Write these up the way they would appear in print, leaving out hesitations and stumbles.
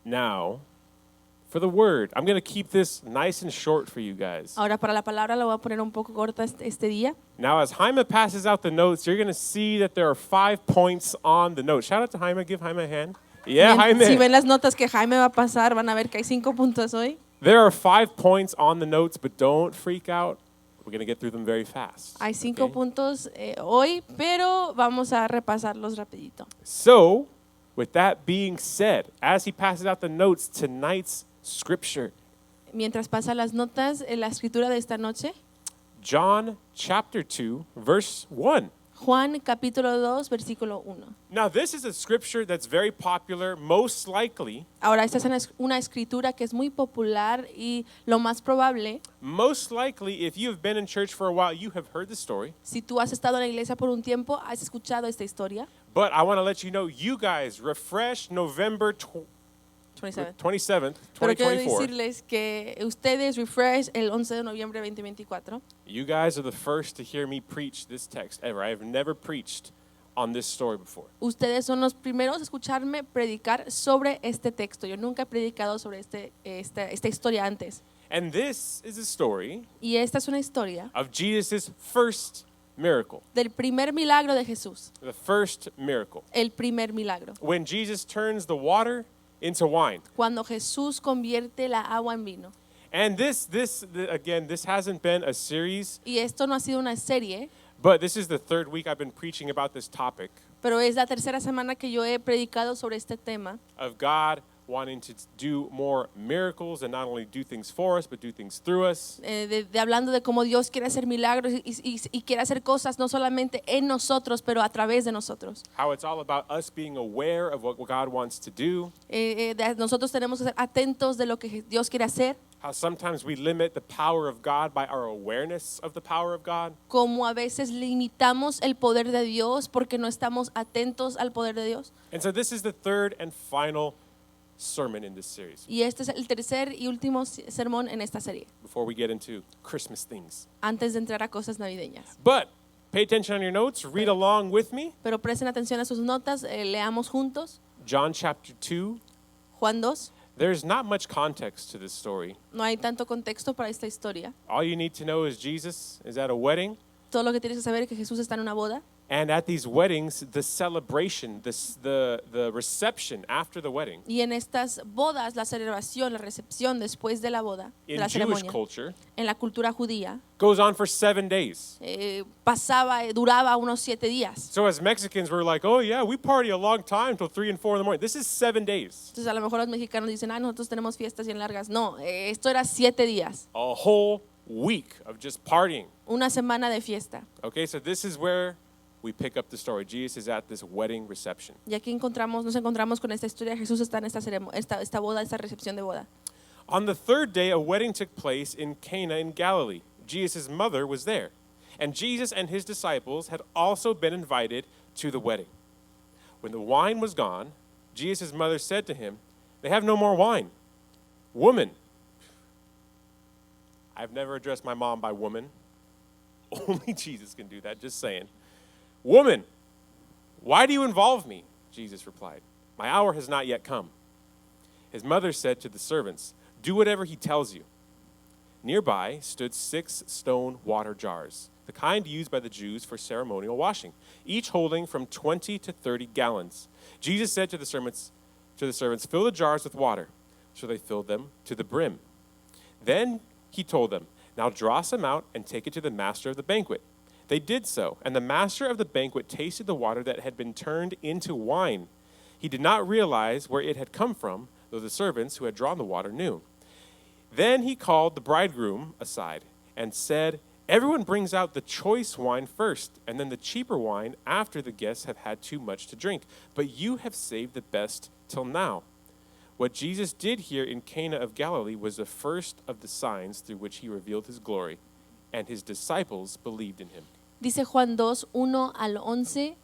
Now, for the word, I'm going to keep this nice and short for you guys. Ahora para la palabra la voy a poner un poco corta este día. Now, as Jaime passes out the notes, you're going to see that there are 5 points on the note. Shout out to Jaime. Give Jaime a hand. Yeah, Jaime. Si ven las notas que Jaime va a pasar, van a ver que hay 5 puntos hoy. There are 5 points on the notes, but don't freak out. We're going to get through them very fast. Hay 5 okay? puntos hoy, pero vamos a repasarlos rapidito. So, with that being said, as he passes out the notes, tonight's scripture, Mientras pasa las notas, la escritura de esta noche, John chapter 2, verse 1. Juan capítulo 2, versículo 1. Now, this is a scripture that's very popular, most likely. Ahora, esta es una escritura que es muy popular y lo más probable, Most likely, if you have been in church for a while, you have heard the story. si tú has estado en la iglesia por un tiempo, has escuchado esta historia. But I want to let you know, you guys, refresh November 27. 27th, Pero quiero 2024. decirles que ustedes refresh el 11 de noviembre de 2024. You guys are the first to hear me preach this text ever. I have never preached on this story before. Ustedes son los primeros a escucharme predicar sobre este texto. Yo nunca he predicado sobre esta historia antes. And this is a story Y esta es una historia of Jesus' first miracle. del primer milagro de Jesús. The first miracle. El primer milagro. When Jesus turns the water into wine. Cuando Jesús convierte la agua en vino. And this hasn't been a series, Y esto no ha sido una serie, but this is the 3rd week I've been preaching about this topic pero es la tercera semana que yo he predicado sobre este tema. of God wanting to do more miracles and not only do things for us, but do things through us. De hablando de cómo Dios quiere hacer milagros y quiere hacer cosas no solamente en nosotros, pero a través de nosotros. How it's all about us being aware of what God wants to do. Nosotros tenemos que ser atentos de lo que Dios quiere hacer. How sometimes we limit the power of God by our awareness of the power of God. Como a veces limitamos el poder de Dios porque no estamos atentos al poder de Dios. And so this is the 3rd and final sermon in this series Y este es el tercer y último sermón en esta serie, before we get into Christmas things. antes de entrar a cosas navideñas. But pay attention on your notes, read along with me. Pero presten atención a sus notas, leamos juntos. John chapter 2. Juan 2. There's not much context to this story. No hay tanto contexto para esta historia. All you need to know is Jesus is at a wedding. Todo lo que tienes que saber es que Jesús está en una boda. And at these weddings, the celebration, the reception after the wedding, Y en estas bodas, la celebración, la recepción después de la boda, de in la Jewish ceremonia, culture, en la cultura judía, goes on for 7 days. duraba unos 7 días. So as Mexicans, we're like, oh yeah, we party a long time till 3 and 4 in the morning. This is 7 days. Entonces a lo mejor los mexicanos dicen, nosotros tenemos fiestas bien largas. No, esto era 7 días, A whole week of just partying. una semana de fiesta. Okay, so this is where we pick up the story. Jesus is at this wedding reception. Y aquí nos encontramos con esta historia. Jesús está en esta boda, esta recepción de boda. On the 3rd day, a wedding took place in Cana in Galilee. Jesus' mother was there. And Jesus and his disciples had also been invited to the wedding. When the wine was gone, Jesus' mother said to him, "They have no more wine." Woman. I've never addressed my mom by woman. Only Jesus can do that, just saying. Woman, why do you involve me? Jesus replied, "My hour has not yet come." His mother said to the servants, "Do whatever he tells you." Nearby stood 6 stone water jars, the kind used by the Jews for ceremonial washing, each holding from 20 to 30 gallons. Jesus said to the servants, "Fill the jars with water." So they filled them to the brim. Then he told them, "Now draw some out and take it to the master of the banquet." They did so, and the master of the banquet tasted the water that had been turned into wine. He did not realize where it had come from, though the servants who had drawn the water knew. Then he called the bridegroom aside and said, "Everyone brings out the choice wine first, and then the cheaper wine after the guests have had too much to drink. But you have saved the best till now." What Jesus did here in Cana of Galilee was the first of the signs through which he revealed his glory, and his disciples believed in him. Dice Juan 2, 1 al 11.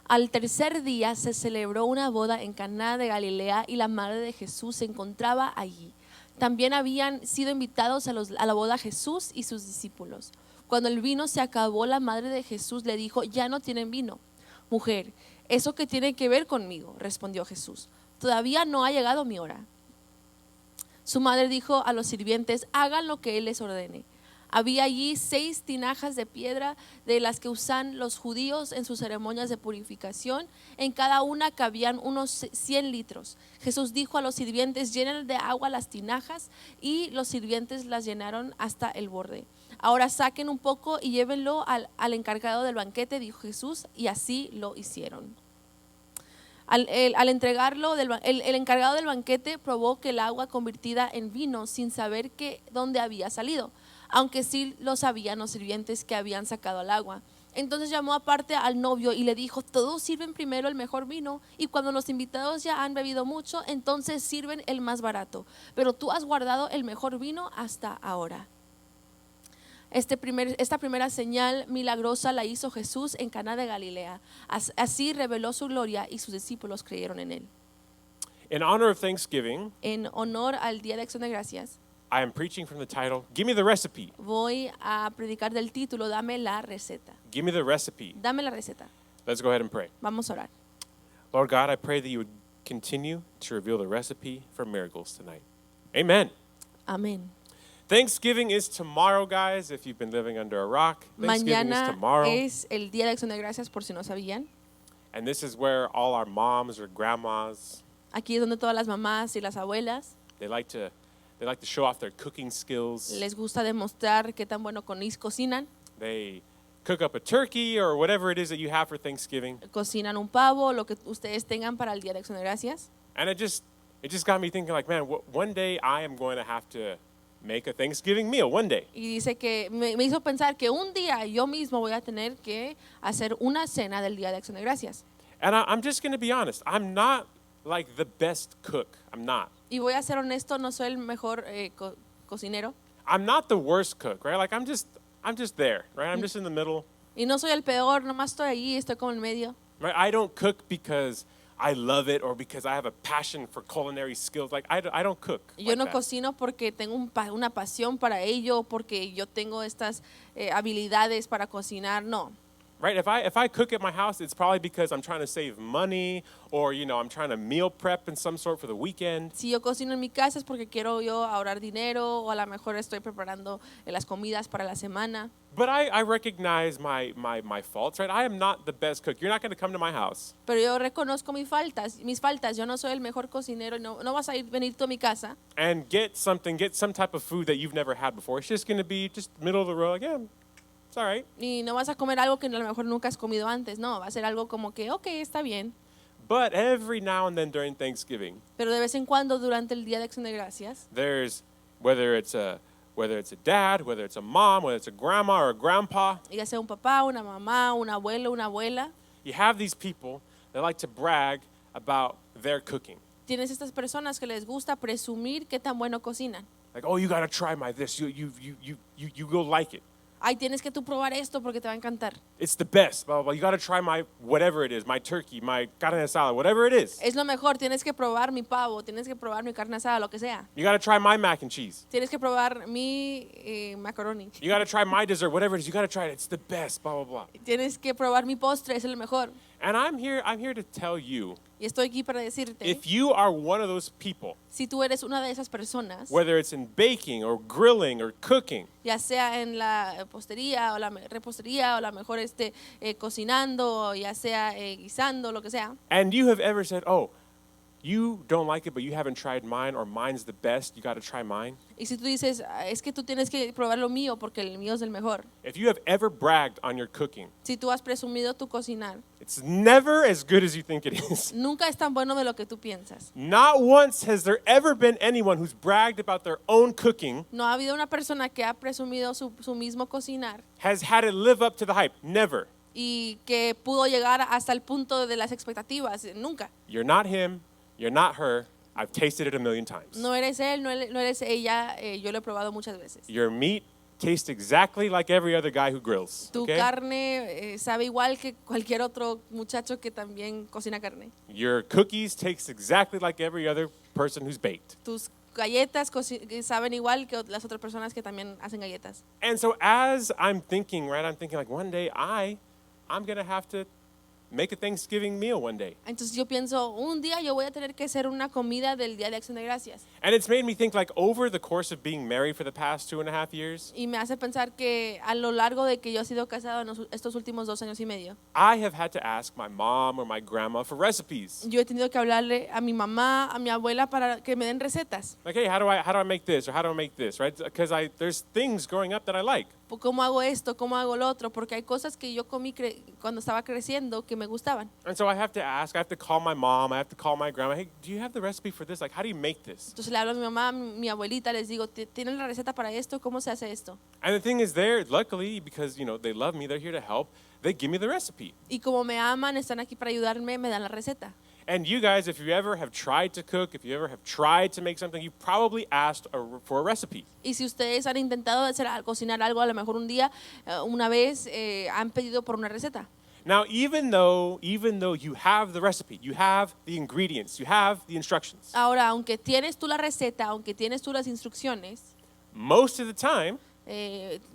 Al tercer día se celebró una boda en Caná de Galilea y la madre de Jesús se encontraba allí. También habían sido invitados a la boda Jesús y sus discípulos. Cuando el vino se acabó, la madre de Jesús le dijo, ya no tienen vino. Mujer, ¿eso qué tiene que ver conmigo?, respondió Jesús. Todavía no ha llegado mi hora. Su madre dijo a los sirvientes, hagan lo que él les ordene. Había allí 6 tinajas de piedra de las que usan los judíos en sus ceremonias de purificación. En cada una cabían unos 100 litros. Jesús dijo a los sirvientes, llenen de agua las tinajas, y los sirvientes las llenaron hasta el borde. Ahora saquen un poco y llévenlo al encargado del banquete, dijo Jesús, y así lo hicieron. Al entregarlo, el encargado del banquete probó que el agua convertida en vino sin saber dónde había salido, aunque sí lo sabían los sirvientes que habían sacado el agua. Entonces llamó aparte al novio y le dijo, todos sirven primero el mejor vino, y cuando los invitados ya han bebido mucho, entonces sirven el más barato, pero tú has guardado el mejor vino hasta ahora. Esta primera señal milagrosa la hizo Jesús en Caná de Galilea. Así reveló su gloria y sus discípulos creyeron en él. In honor of Thanksgiving, En honor al Día de Acción de Gracias, I am preaching from the title, Give Me the Recipe. voy a predicar del título, Dame la receta. Give me the recipe. Dame la receta. Let's go ahead and pray. Vamos a orar. Lord God, I pray that you would continue to reveal the recipe for miracles tonight. Amen. Amén. Thanksgiving is tomorrow, guys, if you've been living under a rock. Thanksgiving is Mañana tomorrow. es el Día de Acción de Gracias, por si no sabían. And this is where all our moms or grandmas, Aquí es donde todas las mamás y las abuelas they like to show off their cooking skills. les gusta demostrar qué tan bueno cocinan. They cook up a turkey or whatever it is that you have for Thanksgiving. Cocinan un pavo, lo que ustedes tengan para el Día de Acción de Gracias. And it just got me thinking, like, man, one day I am going to have to make a Thanksgiving meal, one day. Y dice que me hizo pensar que un día yo mismo voy a tener que hacer una cena del Día de Acción de Gracias. And I'm just going to be honest, I'm not like the best cook. I'm not. Y voy a ser honesto, no soy el mejor cocinero. I'm not the worst cook, right? Like I'm just there, right? I'm just in the middle. Y no soy el peor, nomás estoy ahí, estoy como en medio. Right? I don't cook because I love it or because I have a passion for culinary skills. Like I don't cook. Yo like no that. cocino porque tengo una pasión para ello, porque yo tengo estas habilidades para cocinar, no. Right? If I cook at my house, it's probably because I'm trying to save money or I'm trying to meal prep in some sort for the weekend. Si yo cocino en mi casa es porque quiero yo ahorrar dinero, o a lo mejor estoy preparando las comidas para la semana. But I recognize my faults, right? I am not the best cook. You're not going to come to my house Pero yo reconozco mis faltas. Yo no soy el mejor cocinero. No vas a venir tú a mi casa and get some type of food that you've never had before. It's just going to be just middle of the road. Again, it's all right. y no vas a comer algo que a lo mejor nunca has comido antes. No, va a ser algo como que, ok, está bien. But every now and then during Thanksgiving, Pero de vez en cuando durante el Día de Acción de Gracias, there's whether it's a dad, whether it's a mom, whether it's a grandma or a grandpa, ya sea un papá, una mamá, un abuelo, una abuela, you have these people that like to brag about their cooking. tienes estas personas que les gusta presumir qué tan bueno cocinan. Like, oh, you got to try my this. You will like it. Ay, tienes que tú probar esto porque te va a encantar. It's the best. Blah, blah, blah. You got to try my whatever it is, my turkey, my carne asada, whatever it is. Es lo mejor, tienes que probar mi pavo, tienes que probar mi carne asada, lo que sea. You got to try my mac and cheese. Tienes que probar mi macaroni. You got to try my dessert, whatever it is. You got to try it. It's the best. Blah blah blah. Tienes que probar mi postre, es el mejor. And I'm here to tell you, Y estoy aquí para decirte, if you are one of those people, si tú eres una de esas personas, whether it's in baking or grilling or cooking, ya sea en la postería o la repostería o la mejor cocinando, o ya sea guisando, lo que sea, and you have ever said, oh, you don't like it, but you haven't tried mine, or mine's the best, you got to try mine. y si tú dices, es que tú tienes que probar lo mío porque el mío es el mejor. If you have ever bragged on your cooking, Si tú has presumido tu cocinar, it's never as good as you think it is. nunca es tan bueno de lo que tú piensas. Not once has there ever been anyone who's bragged about their own cooking No ha habido una persona que ha presumido su mismo cocinar has had it live up to the hype. Never. y que pudo llegar hasta el punto de las expectativas. Nunca. You're not him. You're not her. I've tasted it a million times. No eres él, no eres ella. Yo lo he probado muchas veces. Your meat tastes exactly like every other guy who grills. Tu Okay? carne sabe igual que cualquier otro muchacho que también cocina carne. Your cookies taste exactly like every other person who's baked. Tus galletas saben igual que las otras personas que también hacen galletas. And so as I'm thinking, right, I'm thinking like one day I'm going to have to make a Thanksgiving meal one day. Entonces yo pienso, un día yo voy a tener que hacer una comida del Día de Acción de Gracias. And it's made me think, like, over the course of being married for the past 2.5 years, Y me hace pensar que a lo largo de que yo he sido casado en estos últimos 2 años y medio, I have had to ask my mom or my grandma for recipes. yo he tenido que hablarle a mi mamá, a mi abuela para que me den recetas. Like, hey, how do I make this, or how do I make this, right? Because there's things growing up that I like. ¿Cómo hago esto? ¿Cómo hago lo otro? Porque hay cosas que yo comí cuando estaba creciendo que me gustaban. And so I have to ask, I have to call my mom, I have to call my grandma, hey, do you have the recipe for this? Like, how do you make this? Entonces le hablo a mi mamá, a mi abuelita, les digo, ¿tienen la receta para esto? ¿Cómo se hace esto? And the thing is, luckily, because, they love me, they're here to help, they give me the recipe. Y como me aman, están aquí para ayudarme, me dan la receta. And you guys, if you ever have tried to cook, if you ever have tried to make something, you've probably asked for a recipe. Y si ustedes han intentado cocinar algo, a lo mejor un día, una vez, han pedido por una receta. Now, even though you have the recipe, you have the ingredients, you have the instructions, Ahora, aunque tienes tú la receta, aunque tienes tú las instrucciones, most of the time,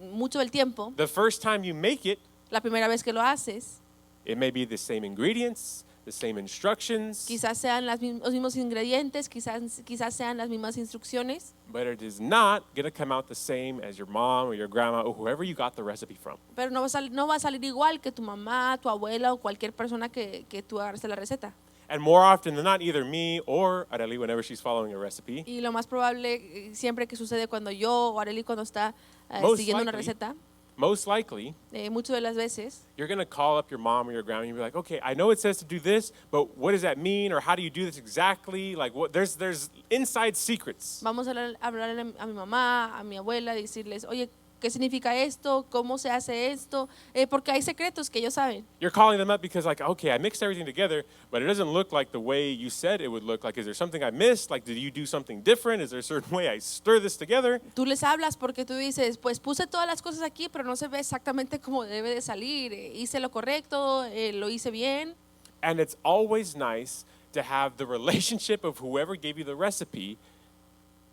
mucho del tiempo, the first time you make it, la primera vez que lo haces, it may be the same ingredients, the same instructions, quizás sean los mismos ingredientes, quizás sean las mismas instrucciones, but it is not going to come out the same as your mom or your grandma or whoever you got the recipe from. pero no va a salir igual que tu mamá, tu abuela o cualquier persona que tú agarraste la receta. And more often than not, either me or Arely, whenever she's following a recipe, Y lo más probable, siempre que sucede cuando yo o Arely cuando está Most siguiendo una likely. receta, most likely, muchas de las veces, you're going to call up your mom or your grandma and you'll be like, okay, I know it says to do this, but what does that mean? Or how do you do this exactly? Like, there's inside secrets. vamos a hablarle a mi mamá, a mi abuela, decirles, oye, ¿qué significa esto? ¿Cómo se hace esto? Porque hay secretos que ellos saben. You're calling them up because, like, okay, I mixed everything together, but it doesn't look like the way you said it would look. Like, is there something I missed? Like, did you do something different? Is there a certain way I stir this together? Tú les hablas porque tú dices, pues puse todas las cosas aquí, pero no se ve exactamente cómo debe de salir. Hice lo correcto, lo hice bien. And it's always nice to have the relationship of whoever gave you the recipe.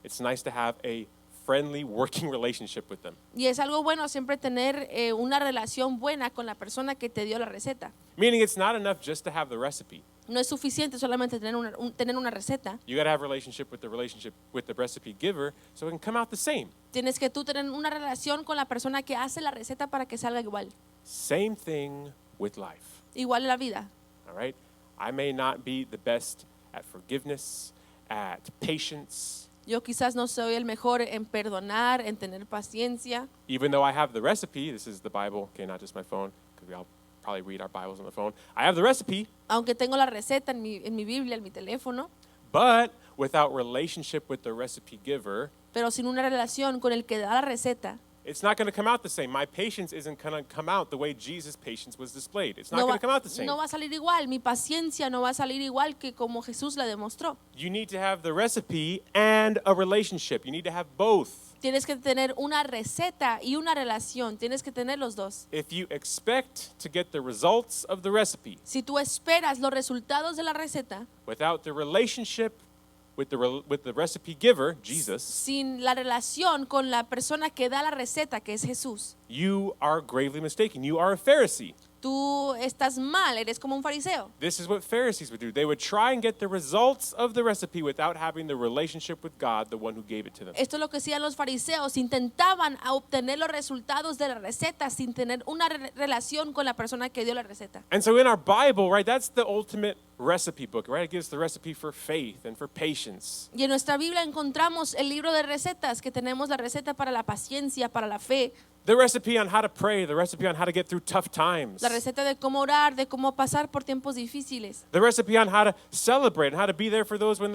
It's nice to have a friendly working relationship with them. Y es algo bueno siempre tener una relación buena con la persona que te dio la receta. Meaning it's not enough just to have the recipe. No es suficiente solamente tener una receta. You got to have a relationship with the recipe giver so it can come out the same. Tienes que tú tener una relación con la persona que hace la receta para que salga igual. Same thing with life. Igual en la vida. All right? I may not be the best at forgiveness, at patience, Yo quizás no soy el mejor en perdonar, en tener paciencia. even though I have the recipe. This is the Bible, okay, not just my phone, because we all probably read our Bibles on the phone. I have the recipe, Aunque tengo la receta en mi Biblia, en mi teléfono, but without relationship with the recipe giver, pero sin una relación con el que da la receta, it's not going to come out the same. My patience isn't going to come out the way Jesus' patience was displayed. It's not no going va, to come out the same. no va a salir igual. Mi paciencia no va a salir igual que como Jesús la demostró. You need to have the recipe and a relationship. You need to have both. Tienes que tener una receta y una relación. Tienes que tener los dos. If you expect to get the results of the recipe Si tú esperas los resultados de la receta without the relationship with the recipe giver, Jesus, sin la relación con la persona que da la receta, que es Jesús, you are gravely mistaken. You are a Pharisee. tú estás mal, eres como un fariseo. This is what Pharisees would do. They would try and get the results of the recipe without having the relationship with God, the one who gave it to them. Esto es lo que hacían los fariseos, intentaban obtener los resultados de la receta sin tener una relación con la persona que dio la receta. And so in our Bible, right, that's the ultimate recipe book, right? It gives the recipe for faith and for patience. Y en nuestra Biblia encontramos el libro de recetas, que tenemos la receta para la paciencia, para la fe, The recipe on how to pray, the recipe on how to get through tough times. la receta de cómo orar, de cómo pasar por tiempos difíciles, The recipe on how to celebrate and how to be there for those when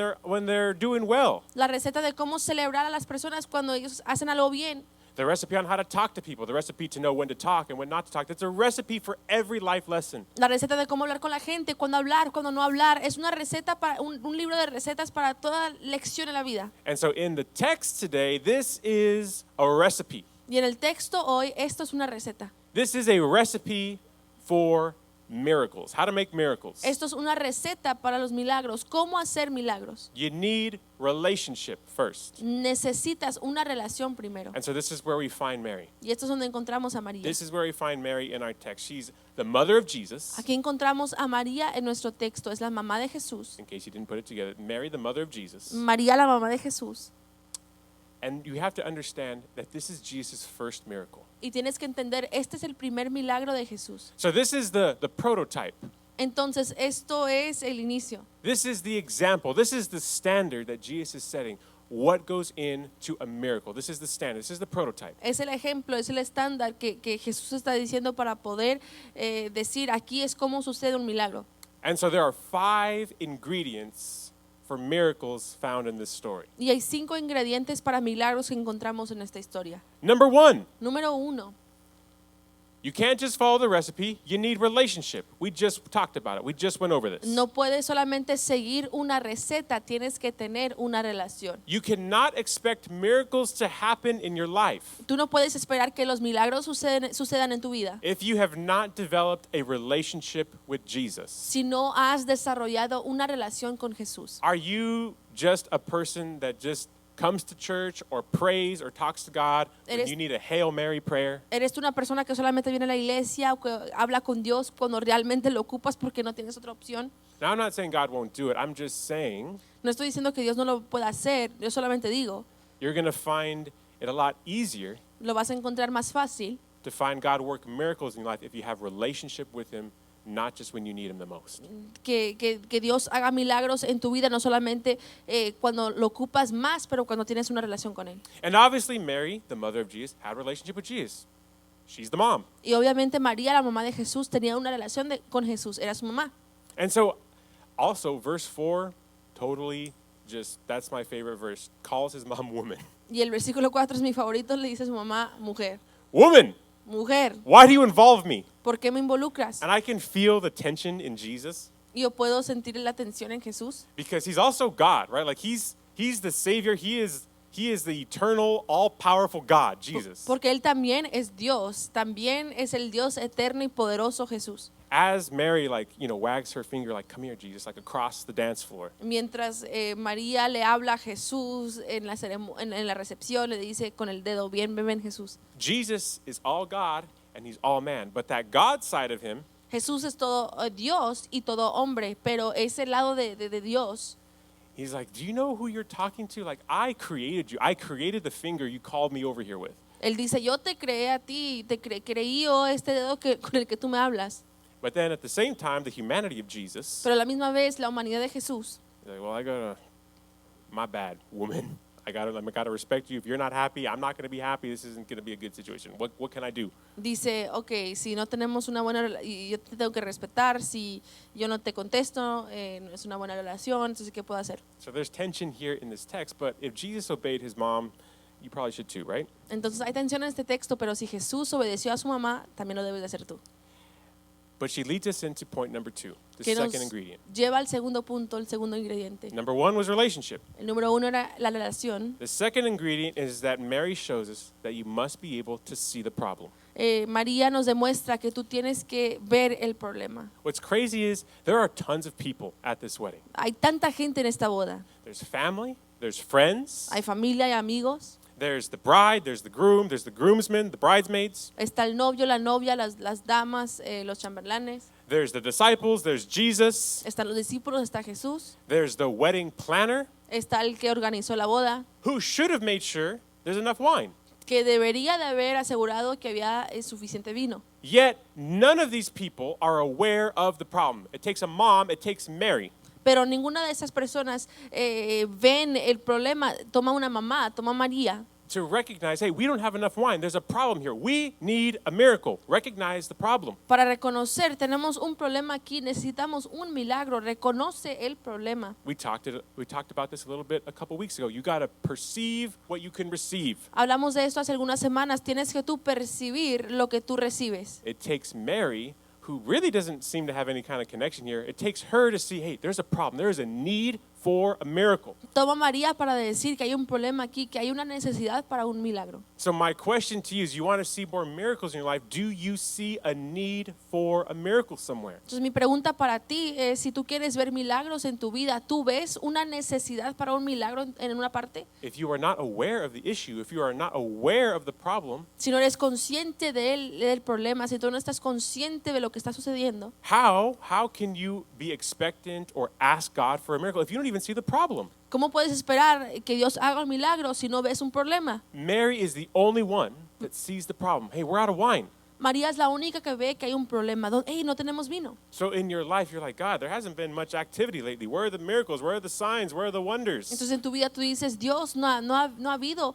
they're doing well. la receta de cómo celebrar a las personas cuando ellos hacen algo bien, The recipe on how to talk to people, the recipe to know when to talk and when not to talk. That's a recipe for every life lesson. la receta de cómo hablar con la gente, cuándo hablar, cuándo no hablar. Es una receta para un libro de recetas para toda lección en la vida. And so in the text today, this is a recipe. Y en el texto hoy, esto es una receta. This is a recipe for miracles, how to make miracles. Esto es una receta para los milagros. ¿Cómo hacer milagros? You need relationship first. Necesitas una relación primero. And so this is where we find Mary. Y esto es donde encontramos a María. This is where we find Mary in our text. She's the mother of Jesus. Aquí encontramos a María en nuestro texto. Es la mamá de Jesús. In case you didn't put it together, Mary, the mother of Jesus. María, la mamá de Jesús. And you have to understand that this is Jesus' first miracle. Y tienes que entender, este es el primer milagro de Jesús. So this is the prototype. Entonces, esto es el inicio. This is the example. This is the standard that Jesus is setting. What goes into a miracle? This is the standard. This is the prototype. Es el ejemplo, es el estándar que Jesús está diciendo para poder decir, aquí es cómo sucede un milagro. And so there are 5 ingredients for miracles found in this story. Y hay 5 ingredientes para milagros que encontramos en esta historia. Number 1, Número 1, you can't just follow the recipe. You need relationship. We just talked about it. We just went over this. no puedes solamente seguir una receta, tienes que tener una relación. You cannot expect miracles to happen in your life Tú no puedes esperar que los milagros sucedan en tu vida if you have not developed a relationship with Jesus. si no has desarrollado una relación con Jesús. Are you just a person that just comes to church or prays or talks to God when Eres- you need a Hail Mary prayer? ¿Eres tú una persona que solamente viene a la iglesia o que habla con Dios cuando realmente lo ocupas porque no tienes otra opción? Now, I'm not saying God won't do it. I'm just saying No estoy diciendo que Dios no lo pueda hacer, yo solamente digo, you're going to find it a lot easier lo vas a encontrar más fácil to find God work miracles in your life if you have relationship with Him, not just when you need Him the most. que Dios haga milagros en tu vida, no solamente cuando lo ocupas más, pero cuando tienes una relación con Él. And obviously, Mary, the mother of Jesus, had a relationship with Jesus. She's the mom. Y obviamente María, la mamá de Jesús, tenía una relación con Jesús, era su mamá. And so, also, verse 4, totally just, that's my favorite verse, calls his mom woman. Y el versículo 4 es mi favorito, le dice a su mamá, mujer, Woman, mujer, why do you involve me? ¿por qué me involucras? And I can feel the tension in Jesus Y yo puedo sentir la tensión en Jesús, because he's also God, right? Like he's the Savior. He is the eternal, all-powerful God, Jesus. porque Él también es Dios, también es el Dios eterno y poderoso Jesús. As Mary, wags her finger, like, come here, Jesus, like across the dance floor. Mientras María le habla a Jesús en la recepción, le dice con el dedo, bien, ven Jesús. Jesus is all God and he's all man. But that God side of him, Jesús es todo Dios y todo hombre, pero ese lado de Dios, he's like, do you know who you're talking to? Like, I created you. I created the finger you called me over here with. Él dice, yo te creé a ti, creí yo este dedo con el que tú me hablas. But then at the same time, the humanity of Jesus, Pero a la misma vez, la humanidad de Jesús, he's like, well, my bad, woman. I gotta respect you. If you're not happy, I'm not gonna be happy. This isn't gonna be a good situation. What can I do? dice, ok, si no tenemos una buena relación, y yo te tengo que respetar, si yo no te contesto, no es una buena relación, entonces, ¿qué puedo hacer? So there's tension here in this text, but if Jesus obeyed his mom, you probably should too, right? Entonces hay tensión en este texto, pero si Jesús obedeció a su mamá, también lo debes de hacer tú. But she leads us into point number 2, the Que nos second ingredient. lleva al segundo punto, el segundo ingrediente. Number 1 was relationship. El número 1 era la relación. The second ingredient is that Mary shows us that you must be able to see the problem. María nos demuestra que tú tienes que ver el problema. What's crazy is there are tons of people at this wedding. Hay tanta gente en esta boda. There's family, there's friends, Hay familia, hay amigos. there's the bride, there's the groom, there's the groomsmen, the bridesmaids, Está el novio, la novia, las damas, los chambelanes. there's the disciples, there's Jesus, Están los discípulos, está Jesús. there's the wedding planner Está el que organizó la boda, who should have made sure there's enough wine. que debería de haber asegurado que había suficiente vino. Yet none of these people are aware of the problem. It takes a mom, it takes Mary. Pero ninguna de esas personas ven el problema. Toma una mamá, toma María, To recognize, hey, we don't have enough wine. There's a problem here. We need a miracle. Recognize the problem. para reconocer, tenemos un problema aquí, necesitamos un milagro, reconoce el problema. We talked about this a little bit a couple weeks ago. You got to perceive what you can receive. Hablamos de esto hace algunas semanas, tienes que tú percibir lo que tú recibes. It takes Mary, who really doesn't seem to have any kind of connection here, it takes her to see, hey, there's a problem. There is a need for a miracle. Toma a María para decir que hay un problema aquí, que hay una necesidad para un milagro. So my question to you is, you want to see more miracles in your life? Do you see a need for a miracle somewhere? Entonces mi pregunta para ti es, si tú quieres ver milagros en tu vida, ¿tú ves una necesidad para un milagro en una parte? If you are not aware of the issue, if you are not aware of the problem, Si no eres consciente del problema, si tú no estás consciente de lo que está sucediendo, how can you be expectant or ask God for a miracle if you don't even see the problem? ¿cómo puedes esperar que Dios haga un milagro si no ves un problema? Mary is the only one that sees the problem. Hey, we're out of wine. María es la única que ve que hay un problema. Hey, no tenemos vino. So in your life, you're like, God, there hasn't been much activity lately. Where are the miracles? Where are the signs? Where are the wonders? Entonces en tu vida tú dices, Dios, no ha habido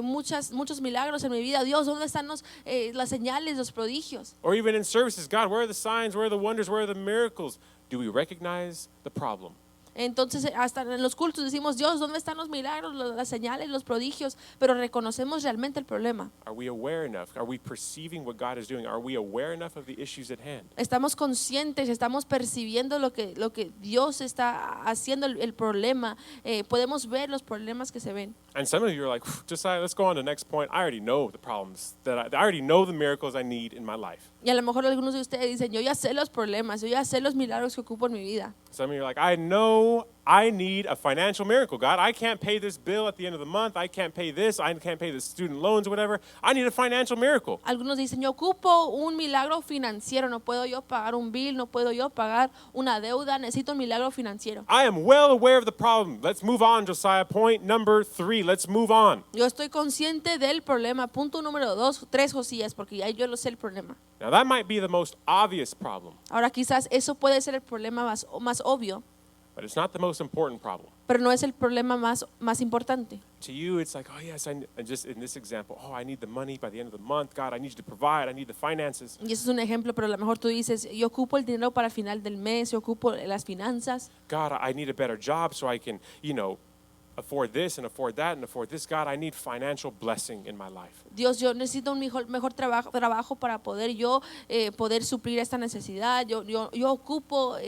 muchos milagros en mi vida. Dios, ¿dónde están las señales, los prodigios? Or even in services, God, where are the signs? Where are the wonders? Where are the miracles? Do we recognize the problem? Entonces hasta en los cultos decimos, Dios, ¿dónde están los milagros, las señales, los prodigios? Pero reconocemos realmente el problema. Are we aware enough? Are we perceiving what God is doing? Are we aware enough of the issues at hand? Estamos conscientes, estamos percibiendo lo que Dios está haciendo, el problema. Podemos ver los problemas que se ven. And some of you are like, Josiah, let's go on to the next point. I already know the problems I already know the miracles I need in my life. Y a lo mejor algunos de ustedes dicen, yo ya sé los problemas, yo ya sé los milagros que ocupo en mi vida. Some of you are like, I know I need a financial miracle, God. I can't pay this bill at the end of the month. I can't pay this. I can't pay the student loans or whatever. I need a financial miracle. Algunos dicen, yo ocupo un milagro financiero, no puedo yo pagar un bill, no puedo yo pagar una deuda, necesito un milagro financiero. I am well aware of the problem. Let's move on, Josiah. Point number 3. Let's move on. Yo estoy consciente del problema. Punto número 3, Josías, porque ya yo lo sé el problema. Now, that might be the most obvious problem, Ahora quizás eso puede ser el problema más obvio, but it's not the most important problem. pero no es el problema más importante. To you, it's like, oh, yes, and just in this example, oh, I need the money by the end of the month. God, I need you to provide. I need the finances. Y eso es un ejemplo, pero a lo mejor tú dices, yo ocupo el dinero para el final del mes, yo ocupo las finanzas. God, I need a better job so I can, afford this and afford that and afford this. God, I need financial blessing in my life. Dios, yo necesito un mejor trabajo para poder poder suplir esta necesidad. Yo ocupo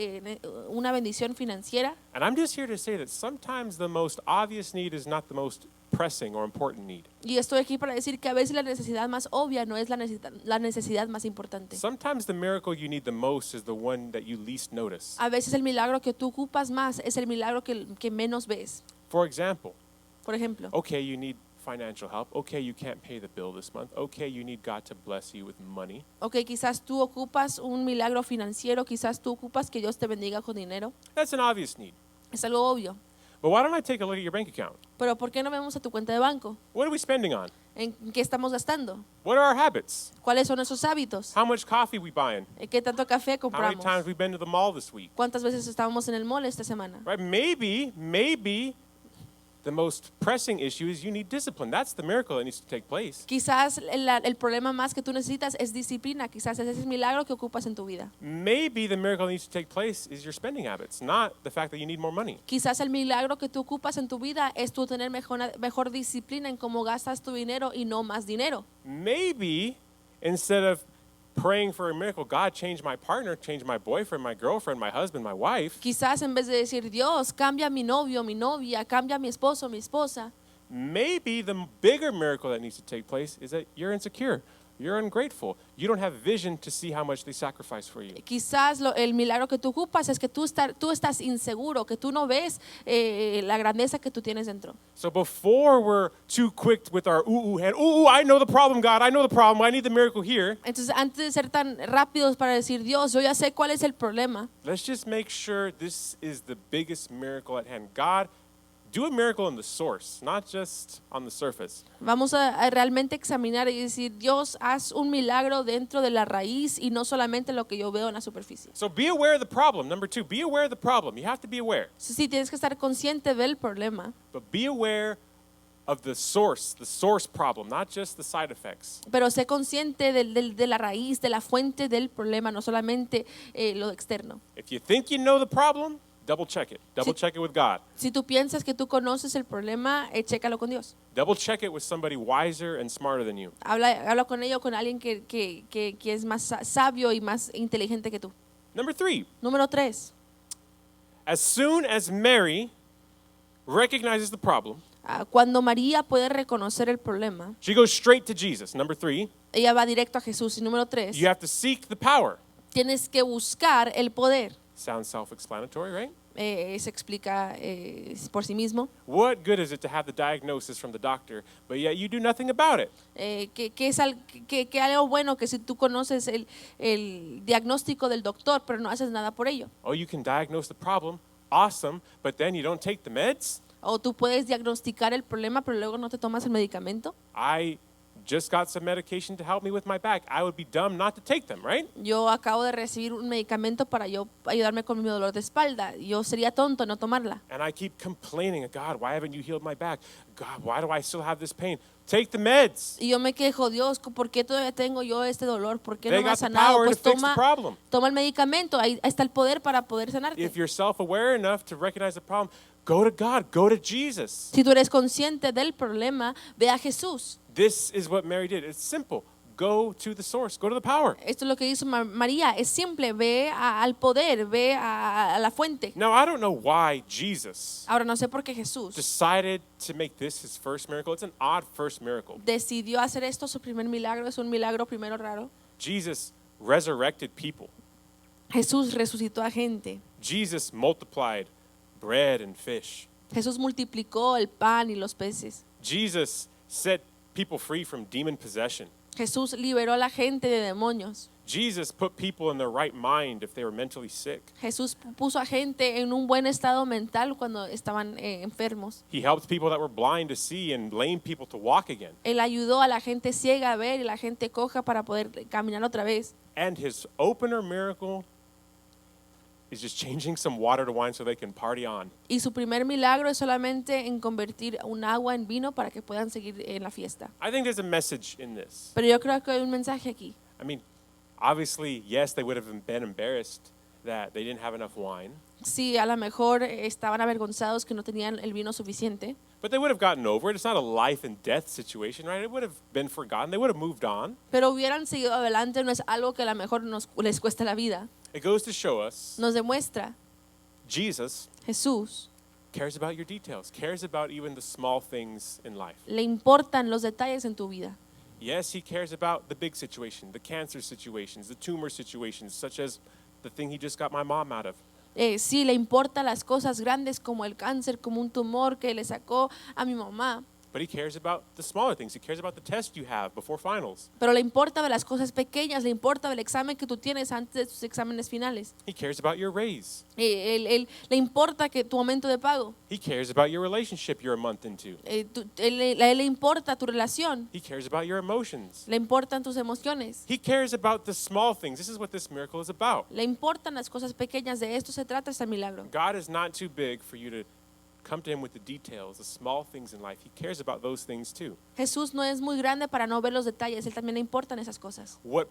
una bendición financiera. And I'm just here to say that sometimes the most obvious need is not the most pressing or important need. Y estoy aquí para decir que a veces la necesidad más obvia no es la necesidad más importante. Sometimes the miracle you need the most is the one that you least notice. A veces el milagro que tú ocupas más es el milagro que menos ves. For example, Por ejemplo, okay, you need financial help. Okay, you can't pay the bill this month. Okay, you need God to bless you with money. ok, quizás tú ocupas un milagro financiero, quizás tú ocupas que Dios te bendiga con dinero. That's an obvious need. Es algo obvio. But why don't I take a look at your bank account? Pero ¿por qué no vemos a tu cuenta de banco? What are we spending on? ¿En qué estamos gastando? What are our habits? ¿Cuáles son esos hábitos? How much coffee we buying? ¿Qué tanto café How many compramos? times we've been to the mall this week? ¿Cuántas veces estábamos en el mall esta semana? Right? Maybe the most pressing issue is you need discipline. That's the miracle that needs to take place. Quizás el problema más que tú necesitas es disciplina. Quizás ese es el milagro que ocupas en tu vida. Maybe the miracle that needs to take place is your spending habits, not the fact that you need more money. Quizás el milagro que tú ocupas en tu vida es tú tener mejor disciplina en cómo gastas tu dinero y no más dinero. Maybe instead of praying for a miracle, God, change my partner, change my boyfriend, my girlfriend, my husband, my wife. Quizás en vez de decir, Dios, cambia a mi novio, mi novia, cambia a mi esposo, mi esposa. Maybe the bigger miracle that needs to take place is that you're insecure. You're ungrateful. You don't have vision to see how much they sacrifice for you. Quizás el milagro que tú ocupas es que tú estás inseguro, que tú no ves la grandeza que tú tienes dentro. So before we're too quick with our head, I know the problem, God, I know the problem, I need the miracle here. Entonces, antes de ser tan rápidos para decir, Dios, yo ya sé cuál es el problema, Let's just make sure this is the biggest miracle at hand. God, do a miracle in the source, not just on the surface. vamos a realmente examinar y decir, Dios, haz un milagro dentro de la raíz y no solamente lo que yo veo en la superficie. So be aware of the problem. Number 2, be aware of the problem. You have to be aware. Sí, tienes que estar consciente del problema, But be aware of the source problem, not just the side effects. pero sé consciente de la raíz, de la fuente del problema, no solamente lo externo. If you think you know the problem, double check it. Double check it with God. Si tú piensas que tú conoces el problema, chécalo con Dios. Double check it with somebody wiser and smarter than you. Habla con ello, con alguien que es más sabio y más inteligente que tú. Number 3, Número 3. as soon as Mary recognizes the problem, Cuando María puede reconocer el problema, she goes straight to Jesus. Number 3, ella va directo a Jesús. Y número 3, you have to seek the power. tienes que buscar el poder. Sounds self-explanatory, right? Se explica por sí mismo. What good is it to have the diagnosis from the doctor, but yet you do nothing about it? Que algo bueno que si tú conoces el diagnóstico del doctor, pero no haces nada por ello. Oh, you can diagnose the problem, awesome, but then you don't take the meds? O tú puedes diagnosticar el problema, pero luego no te tomas el medicamento. I just got some medication to help me with my back. I would be dumb not to take them, right? Yo acabo de recibir un medicamento para yo ayudarme con mi dolor de espalda. Yo sería tonto no tomarla. And I keep complaining, God, why haven't you healed my back? God, why do I still have this pain? Take the meds. Y yo me quejo, Dios, ¿por qué todavía tengo yo este dolor? ¿Por qué They no me ha got the sanado? power Pues to fix the problem. toma el medicamento. Ahí está el poder para poder sanarte. If you're self-aware enough to recognize the problem, go to God, go to Jesus. Si tú eres consciente del problema, ve a Jesús. This is what Mary did. It's simple. Go to the source, go to the power. Esto es lo que hizo María. Es simple, ve al poder, ve a la fuente. Now, I don't know why Jesus Ahora no sé por qué Jesús decided to make this his first miracle. It's an odd first miracle. decidió hacer esto su primer milagro. Es un milagro primero raro. Jesus resurrected people. Jesús resucitó a gente. Jesus multiplied bread and fish. Jesús multiplicó el pan y los peces. Jesus set people free from demon possession. Jesús liberó a la gente de demonios. Jesus put people in their right mind if they were mentally sick. Jesús puso a gente en un buen estado mental cuando estaban enfermos. He helped people that were blind to see and lame people to walk again. Él ayudó a la gente ciega a ver y la gente coja para poder caminar otra vez. And his opener miracle is just changing some water to wine so they can party on. Y su primer milagro es solamente en convertir un agua en vino para que puedan seguir en la fiesta. I think there's a message in this. Pero yo creo que hay un mensaje aquí. I mean, obviously, yes, they would have been embarrassed that they didn't have enough wine, Sí, a lo mejor estaban avergonzados que no tenían el vino suficiente, but they would have gotten over it. It's not a life and death situation, right? It would have been forgotten. They would have moved on. pero hubieran seguido adelante. No es algo que a lo mejor les cuesta la vida. It goes to show us Nos demuestra Jesus Jesús. cares about your details, cares about even the small things in life. Le importan los detalles en tu vida. Yes, he cares about the big situation, the cancer situations, the tumor situations, such as the thing he just got my mom out of. Sí, le importan las cosas grandes como el cáncer, como un tumor que le sacó a mi mamá. But he cares about the smaller things. He cares about the test you have before finals. Pero le importa de las cosas pequeñas, le importa del examen que tú tienes antes de tus exámenes finales. He cares about your raise. Le importa que tu aumento de pago. He cares about your relationship you're a month into. Él le importa tu relación. He cares about your emotions. Le importan tus emociones. He cares about the small things. This is what this miracle is about. Le importan las cosas pequeñas. De esto se trata este milagro. God is not too big for you to come to him with the details, the small things in life. He cares about those things too. Jesús no es muy grande para no ver los detalles. Él también le importan esas cosas. What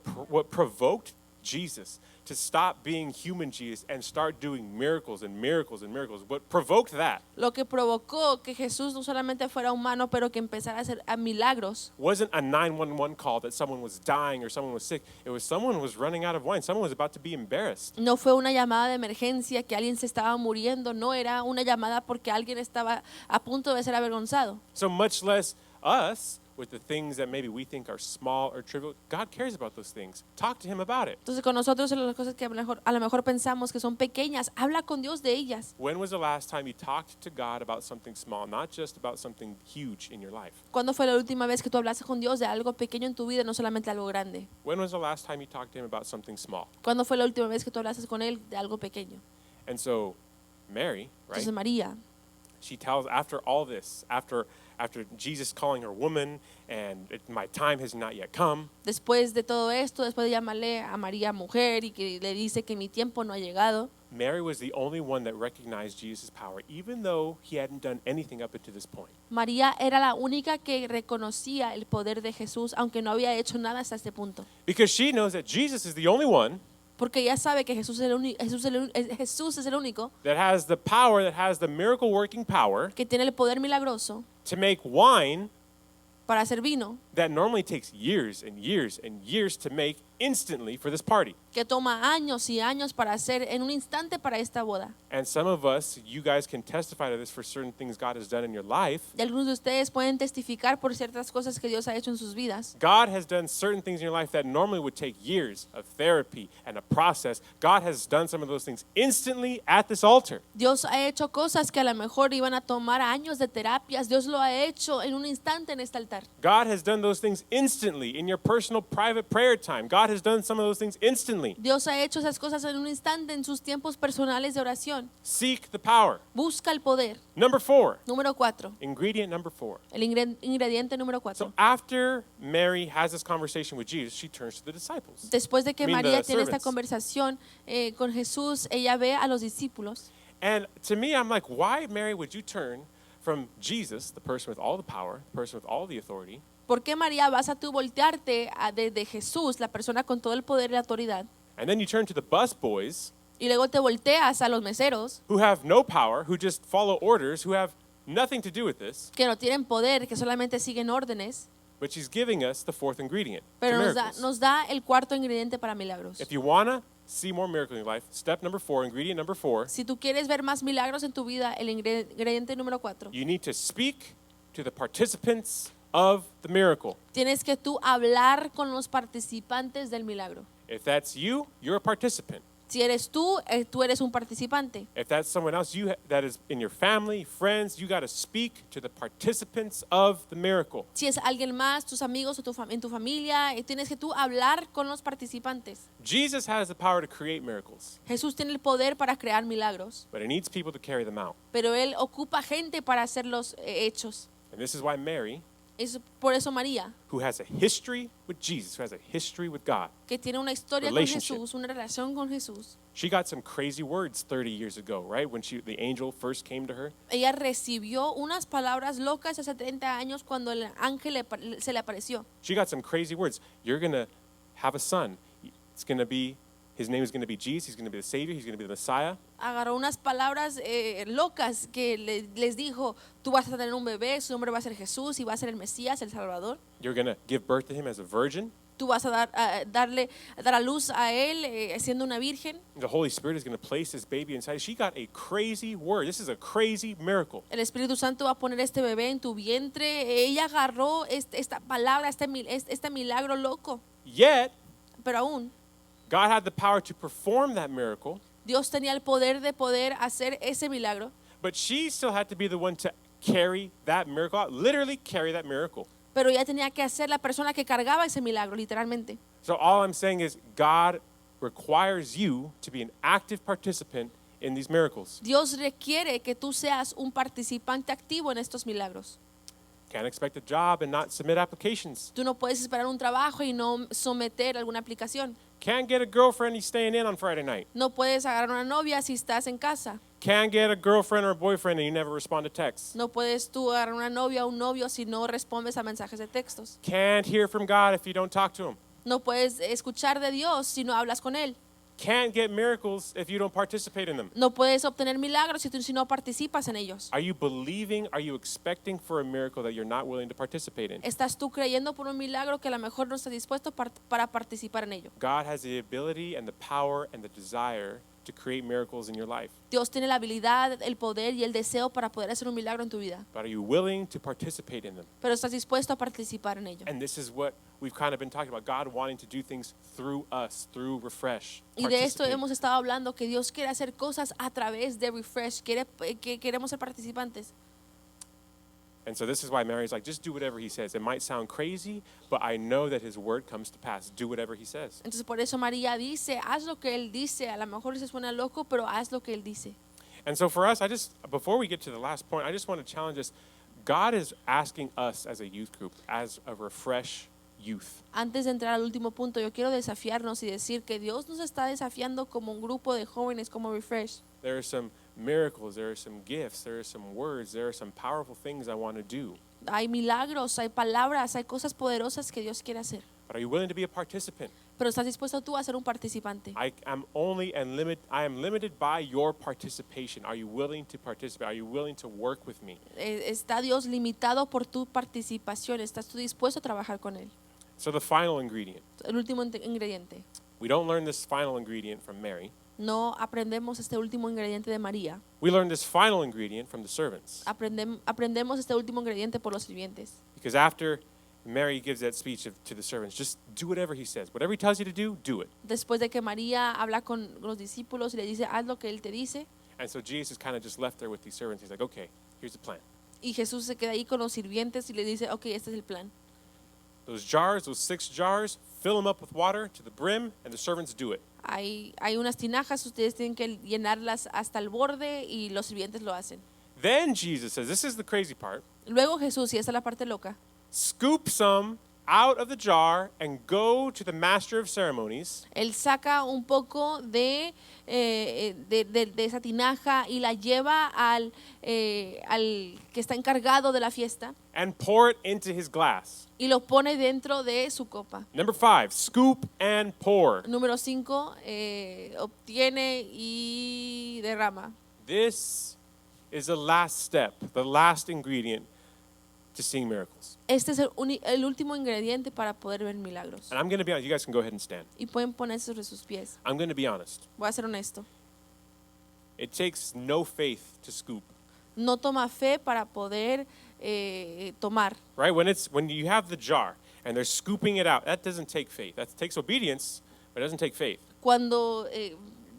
provoked Jesus to stop being human Jesus and start doing miracles and miracles and miracles? What provoked that Lo que provocó que Jesús no solamente fuera humano, pero que empezara a hacer milagros. wasn't a 911 call that someone was dying or someone was sick. It was someone was running out of wine. Someone was about to be embarrassed. No fue una llamada de emergencia que alguien se estaba muriendo. No era una llamada porque alguien estaba a punto de ser avergonzado. So much less us with the things that maybe we think are small or trivial. God cares about those things. Talk to him about it. Entonces con nosotros en las cosas que a lo mejor pensamos que son pequeñas, habla con Dios de ellas. When was the last time you talked to God about something small, not just about something huge in your life? ¿Cuándo fue la última vez que tú hablaste con Dios de algo pequeño en tu vida, no solamente algo grande? When was the last time you talked to him about something small? ¿Cuándo fue la última vez que tú hablaste con Él de algo pequeño? And so Mary, right? Entonces María, She tells after all this, after Jesus calling her woman and my time has not yet come, después de todo esto, después de llamarle a María mujer y que le dice que mi tiempo no ha llegado, Mary was the only one that recognized Jesus' power, even though he hadn't done anything up to this point. María era la única que reconocía el poder de Jesús, aunque no había hecho nada hasta este punto. Because she knows that Jesus is the only one Porque ella sabe que Jesús es el único that has the power, that has the miracle working power que tiene el poder milagroso to make wine para hacer vino, that normally takes years and years and years to make instantly for this party. que toma años y años para hacer en un instante para esta boda. And some of us, you guys can testify to this for certain things God has done in your life. Y algunos de ustedes pueden testificar por ciertas cosas que Dios ha hecho en sus vidas. God has done certain things in your life that normally would take years of therapy and a process. God has done some of those things instantly at this altar. Dios ha hecho cosas que a lo mejor iban a tomar años de terapias. Dios lo ha hecho en un instante en este altar. God has done those things instantly in your personal private prayer time. God has done some of those things instantly. Dios ha hecho esas cosas en un instante en sus tiempos personales de oración. Seek the power. Busca el poder. Number 4, Número 4. ingredient number 4. El ingrediente número 4. So after Mary has this conversation with Jesus, she turns to the disciples. Después de que I mean, María the tiene esta servants. conversación con Jesús, ella ve a los discípulos. And to me, I'm like, why, Mary, would you turn from Jesus, the person with all the power, the person with all the authority, ¿Por qué, María, vas a tú voltearte de Jesús, la persona con todo el poder y la autoridad, and then you turn to the busboys y luego te volteas a los meseros who have no power, who just follow orders, who have nothing to do with this, que no tienen poder, que solamente siguen órdenes? but she's giving us the fourth ingredient to Pero miracles. nos da el cuarto ingrediente para milagros. If you want to see more miracles in your life, step number 4, ingredient number 4, Si tú quieres ver más milagros en tu vida, el ingrediente número 4. you need to speak to the participants of the miracle. Tienes que tú hablar con los participantes del milagro. If that's you, you're a participant. Si eres tú eres un participante. If that's someone else that is in your family, friends, you got to speak to the participants of the miracle. Si es alguien más, tus amigos o en tu familia, tienes que tú hablar con los participantes. Jesus has the power to create miracles, Jesús tiene el poder para crear milagros, but he needs people to carry them out. pero Él ocupa gente para hacer los hechos. And this is why Mary, Es por eso María, who has a history with Jesus, who has a history with God, que tiene una historia con Relationship. Jesús, una relación con Jesús, she got some crazy words 30 years ago, right? When the angel first came to her. ella recibió unas palabras locas hace 30 años cuando el ángel se le apareció. She got some crazy words. You're going to have a son. His name is going to be Jesus. He's going to be the Savior. He's going to be the Messiah. Agarró unas palabras locas que les dijo, tú vas a tener un bebé, su nombre va a ser Jesús y va a ser el Mesías, el Salvador. You're going to give birth to him as a virgin. Tú vas a dar a luz a él siendo una virgen. The Holy Spirit is going to place this baby inside. She got a crazy word. This is a crazy miracle. El Espíritu Santo va a poner este bebé en tu vientre. Ella agarró esta palabra, este milagro loco. Yet, Pero aún, God had the power to perform that miracle, Dios tenía el poder de poder hacer ese milagro. but she still had to be the one to carry that miracle out, literally carry that miracle. Pero ella tenía que ser la persona que cargaba ese milagro, literalmente. So all I'm saying is God requires you to be an active participant in these miracles. Dios requiere que tú seas un participante activo en estos milagros. Can't expect a job and not submit applications. Tú no puedes esperar un trabajo y no someter alguna aplicación. Can't get a girlfriend, he's staying in on Friday night. No puedes agarrar una novia si estás en casa. Can't get a girlfriend or a boyfriend and you never respond to texts. No puedes tú agarrar una novia o un novio si no respondes a mensajes de textos. Can't hear from God if you don't talk to him. No puedes escuchar de Dios si no hablas con Él. Can't get miracles if you don't participate in them. No puedes obtener milagros si no participas en ellos. Are you believing, are you expecting for a miracle that you're not willing to participate in? Estás tú creyendo por un milagro que a lo mejor no estás dispuesto para participar en ello. God has the ability and the power and the desire to create miracles in your life. Dios tiene la habilidad, el poder y el deseo para poder hacer un milagro en tu vida. But are you willing to participate in them? Pero estás dispuesto a participar en ello. And this is what we've kind of been talking about, God wanting to do things through us, through Refresh. Y de esto Participate. hemos estado hablando, que Dios quiere hacer cosas a través de Refresh, que queremos ser participantes. And so this is why Mary's like, just do whatever he says. It might sound crazy, but I know that his word comes to pass. Do whatever he says. Entonces por eso María dice, haz lo que Él dice. A lo mejor se suena loco, pero haz lo que Él dice. And so for us, before we get to the last point, I just want to challenge us. God is asking us as a youth group, as a Refresh youth, Antes de entrar al último punto, yo quiero desafiarnos y decir que Dios nos está desafiando como un grupo de jóvenes, como Refresh. there are some miracles, there are some gifts, there are some words, there are some powerful things I want to do. Hay milagros, hay palabras, hay cosas poderosas que Dios quiere hacer. But are you willing to be a participant? Pero estás dispuesto tú a ser un participante. I am limited by your participation. Are you willing to participate? Are you willing to work with me? Está Dios limitado por tu participación. ¿Estás tú dispuesto a trabajar con Él? So the final ingredient. El último ingrediente. We don't learn this final ingredient from Mary. No aprendemos este último ingrediente de María. We learn this final ingredient from the servants. Aprendemos este último ingrediente por los sirvientes. Because after Mary gives that speech to the servants, just do whatever he says. Whatever he tells you to do it. Después de que María habla con los discípulos y le dice, haz lo que él te dice. And so Jesus is kind of just left there with these servants. He's like, okay, here's the plan. Y Jesús se queda ahí con los sirvientes y le dice, ok, este es el plan. Those jars, those 6 jars, fill them up with water to the brim, and the servants do it. Hay unas tinajas, ustedes tienen que llenarlas hasta el borde y los sirvientes lo hacen. Then Jesus says, this is the crazy part, Luego Jesús, y esta es la parte loca, scoop some out of the jar and go to the master of ceremonies él saca un poco de esa tinaja y la lleva al que está encargado de la fiesta and pour it into his glass. y lo pone dentro de su copa. Number 5, scoop and pour. Número 5, obtiene y derrama. This is the last step, the last ingredient to seeing miracles. Este es el último ingrediente para poder ver milagros. And I'm going to be honest. You guys can go ahead and stand. Y pueden ponerse sobre sus pies. I'm going to be honest. Voy a ser honesto. It takes no faith to scoop. No toma fe para poder tomar. Right? When you have the jar and they're scooping it out, that doesn't take faith. That takes obedience, but it doesn't take faith. Cuando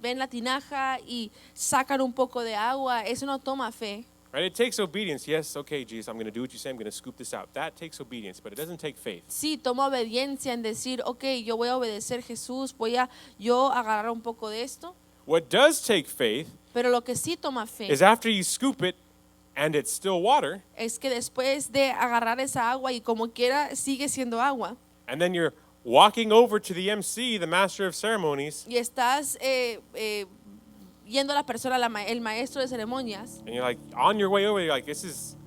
ven la tinaja y sacan un poco de agua, eso no toma fe. Right? It takes obedience. Yes, okay, Jesus, I'm going to do what you say. I'm going to scoop this out. That takes obedience, but it doesn't take faith. Sí, toma obediencia en decir, ok, yo voy a obedecer Jesús, voy a yo agarrar un poco de esto. What does take faith Pero lo que sí toma fe is after you scoop it and it's still water, es que después de agarrar esa agua y como quiera sigue siendo agua and then you're walking over to the MC, the master of ceremonies, y estás yendo a la persona, el maestro de ceremonias, and you're like, on your way over, you're like, this is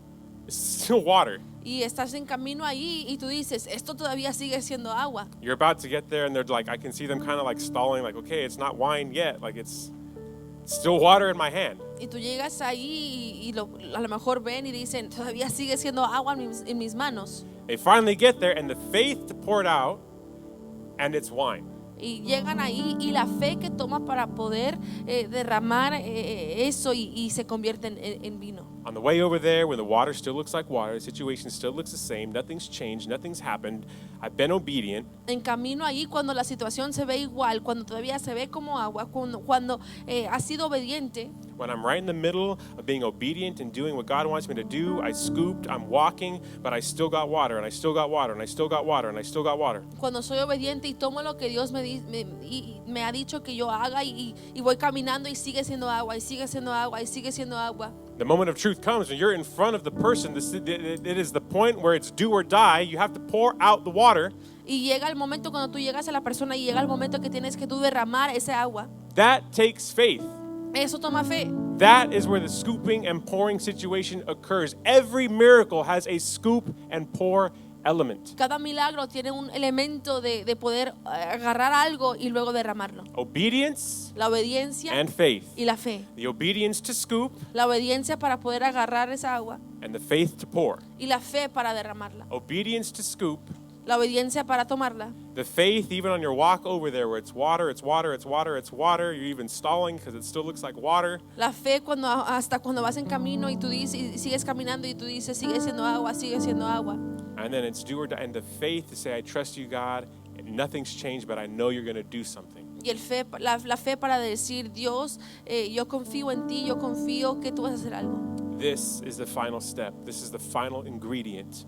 still water. y estás en camino ahí y tú dices, esto todavía sigue siendo agua. You're about to get there, and they're like, I can see them kind of like stalling, like, okay, it's not wine yet, like it's still water in my hand. Y tú llegas ahí y a lo mejor ven y dicen, todavía sigue siendo agua en mis manos. They finally get there, and the faith to pour it out, and it's wine. Y llegan ahí y la fe que toma para poder derramar eso y se convierte en vino. On the way over there, when the water still looks like water, the situation still looks the same, nothing's changed, nothing's happened, I've been obedient. En camino ahí, cuando la situación se ve igual, cuando todavía se ve como agua, cuando has sido obediente, When I'm right in the middle of being obedient and doing what God wants me to do, I scooped, I'm walking, but I still got water, and I still got water, and I still got water, and I still got water. cuando soy obediente y tomo lo que Dios me ha dicho que yo haga y voy caminando y sigue siendo agua, y sigue siendo agua, y sigue siendo agua. The moment of truth comes when you're in front of the person. It is the point where it's do or die. You have to pour out the water. Y llega el momento cuando tú llegas a la persona y llega el momento que tienes que tú derramar ese agua. That takes faith. Eso toma fe. That is where the scooping and pouring situation occurs. Every miracle has a scoop and pour element. Cada milagro tiene un elemento de poder agarrar algo y luego derramarlo. Obedience La obediencia and faith. y la fe. The obedience to scoop La obediencia para poder agarrar esa agua and the faith to pour. y la fe para derramarla. Obedience to scoop. La obediencia para tomarla. The faith, even on your walk over there where it's water, it's water, it's water, it's water. You're even stalling because it still looks like water. La fe hasta cuando vas en camino y tú dices, y sigues caminando y tú dices, sigue siendo agua, sigue siendo agua. And then it's do or die. And the faith to say, I trust you, God. And nothing's changed, but I know you're going to do something. Y la fe para decir, Dios, yo confío en ti, yo confío que tú vas a hacer algo. This is the final step. This is the final ingredient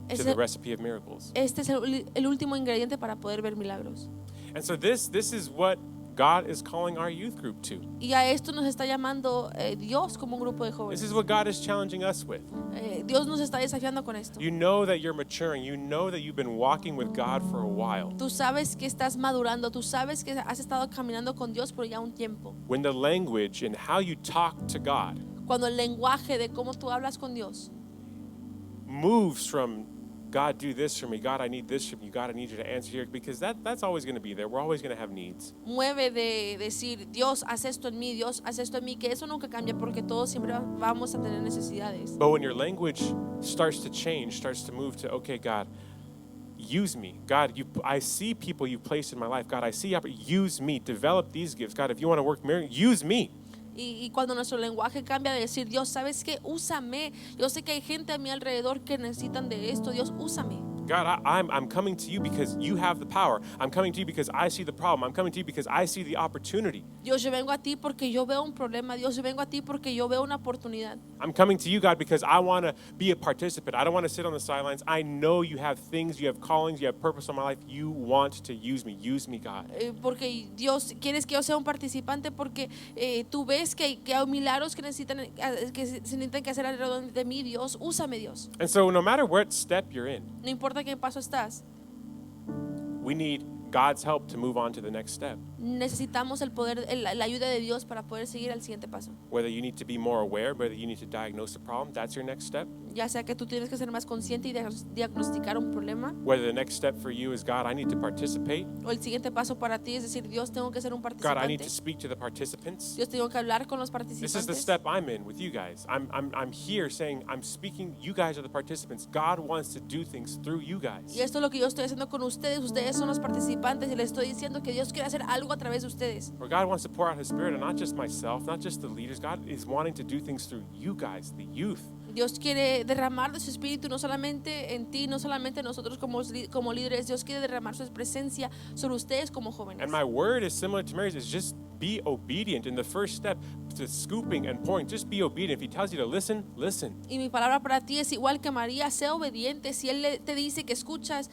to Este, the recipe of miracles. este es el último ingrediente para poder ver milagros. And so this is what God is calling our youth group to. Y a esto nos está llamando Dios como un grupo de This jóvenes. is what God is challenging us with. Dios nos está desafiando con esto. You know that you're maturing. You know that you've been walking with God for a while. Tú sabes que estás madurando, tú sabes que has estado caminando con Dios por ya un tiempo. When the language and how you talk to God Cuando el lenguaje de cómo tú hablas con Dios moves from God, do this for me. God, I need this from you. God, I need you to answer here. Because that's always going to be there. We're always going to have needs. mueve de decir, Dios, haz esto en mí, Dios, haz esto en mí, que eso nunca cambia porque todos siempre vamos a tener necesidades. But when your language starts to change, starts to move to, okay, God, use me. God, I see people you've placed in my life. God, I see, use me. Develop these gifts. God, if you want to work miracles, use me. Y cuando nuestro lenguaje cambia de decir, Dios, ¿sabes qué? Úsame. Yo sé que hay gente a mi alrededor que necesitan de esto. Dios, úsame. God, I'm coming to you because you have the power. I'm coming to you because I see the problem. I'm coming to you because I see the opportunity. Dios, yo vengo a ti porque yo veo un problema. Dios, yo vengo a ti porque yo veo una oportunidad. I'm coming to you, God, because I want to be a participant. I don't want to sit on the sidelines. I know you have things, you have callings, you have purpose on my life. You want to use me. Use me, God. Porque Dios, quieres que yo sea un participante porque tú ves que hay milagros que se necesitan que hacer alrededor de mí. Dios, úsame, Dios. And so no matter what step you're in, No importa qué paso estás. we need God's help to move on to the next step. Necesitamos el poder, la ayuda de Dios para poder seguir al siguiente paso. Whether you need to be more aware, whether you need to diagnose the problem, that's your next step. Ya sea que tú tienes que ser más consciente y diagnosticar un problema, Whether the next step for you is, God, I need to participate. o el siguiente paso para ti es decir, Dios, tengo que ser un God, I need participante. to speak to the participants. Dios, tengo que hablar con los This is the participantes. step I'm in with you guys. I'm here saying, I'm speaking, you guys are the participants. God wants to do things through you guys. Y esto es lo que yo estoy haciendo con ustedes. Ustedes son los participantes y les estoy diciendo que Dios quiere hacer algo a través de ustedes. Where God wants to pour out His Spirit, and not just myself, not just the leaders. God is wanting to do things through you guys, the youth. Dios quiere derramar de su espíritu no solamente en ti, no solamente en nosotros como líderes. Dios quiere derramar su presencia sobre ustedes como jóvenes. And my word is similar to Mary's, is just be obedient. In the first step to scooping and pouring, just be obedient. If He tells you to listen, listen. Y mi palabra para ti es igual que María, sea obediente. Si Él te dice que escuches,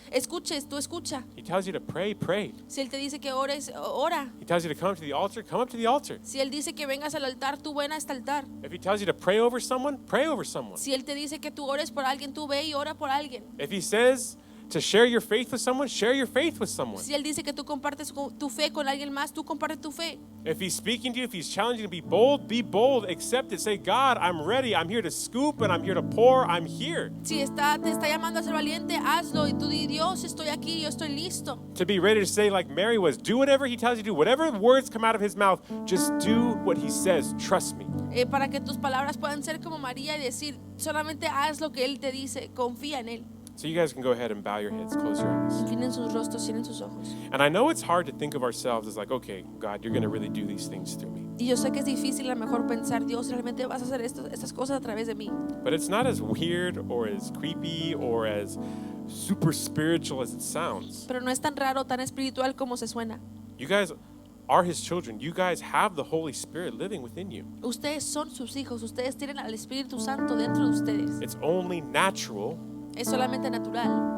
tú escucha. He tells you to pray, pray. Si Él te dice que ores, ora. He tells you to come to the altar, come up to the altar. Si Él dice que vengas al altar, tú ven a este altar. If He tells you to pray over someone, pray over someone. Si Él te dice que tú ores por alguien, tú ve y ora por alguien. If He says to share your faith with someone, share your faith with someone. Si Él dice que tú compartes tu fe con alguien más, tú comparte tu fe. If He's speaking to you, if He's challenging you to be bold, accept it. Say, God, I'm ready. I'm here to scoop and I'm here to pour. I'm here. Si te está llamando a ser valiente, hazlo. Y tú di, Dios, estoy aquí, yo estoy listo. To be ready to say, like Mary was, do whatever He tells you to do. Whatever words come out of His mouth, just do what He says. Trust me. Para que tus palabras puedan ser como María y decir, solamente haz lo que Él te dice, confía en Él. So you guys can go ahead and bow your heads, close your eyes. Inclinen sus rostros, cierren sus ojos. And I know it's hard to think of ourselves as like, okay, God, you're going to really do these things through me. Y yo sé que es difícil a lo mejor pensar, Dios, realmente vas a hacer estas cosas a través de mí. But it's not as weird or as creepy or as super spiritual as it sounds. Pero no es tan raro, tan espiritual como se suena. You guys are His children. You guys have the Holy Spirit living within you. Ustedes son sus hijos, ustedes tienen al Espíritu Santo dentro de ustedes. It's only natural Es solamente natural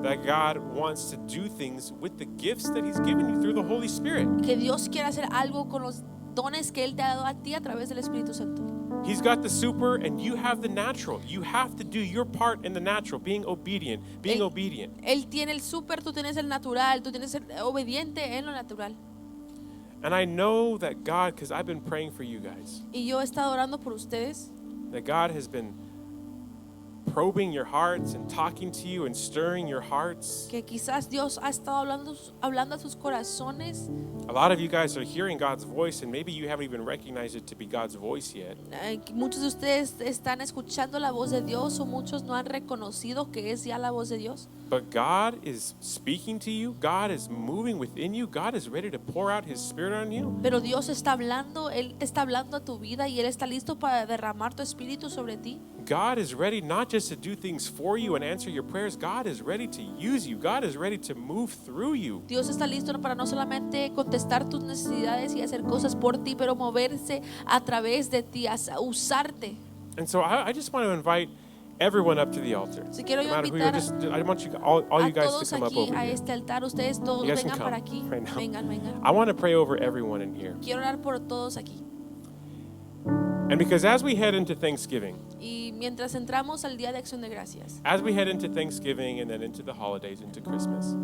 that God wants to do things with the gifts that He's given you through the Holy Spirit. que Dios quiera hacer algo con los dones que Él te ha dado a ti a través del Espíritu Santo. He's got the super and you have the natural. You have to do your part in the natural, being obedient, being obedient. Él tiene el súper, tú tienes el natural, tú tienes el obediente en lo natural. And I know that God, because I've been praying for you guys, Y yo he estado orando por ustedes, that God has been probing your hearts and talking to you and stirring your hearts. que quizás Dios ha estado hablando a sus corazones. A lot of you guys are hearing God's voice and maybe you haven't even recognized it to be God's voice yet. Muchos de ustedes están escuchando la voz de Dios o muchos no han reconocido que es ya la voz de Dios. But God is speaking to you. God is moving within you. God is ready to pour out His Spirit on you. Pero Dios está hablando, Él te está hablando a tu vida y Él está listo para derramar tu espíritu sobre ti. God is ready not just to do things for you and answer your prayers. God is ready to use you. God is ready to move through you. Dios está listo para no solamente contestar tus necesidades y hacer cosas por ti, pero moverse a través de ti, a usarte. And so I just want to invite everyone up to the altar. Si quiero No yo matter who you are, invitar I want you all a you guys to todos come up aquí over a here. este altar, ustedes todos You guys can vengan come para aquí. right now. Vengan. I want to pray over everyone in here. Quiero orar por todos aquí. And because as we head into Thanksgiving, Y mientras entramos al Día de Acción de Gracias, as we head into Thanksgiving and then into the holidays, into Christmas,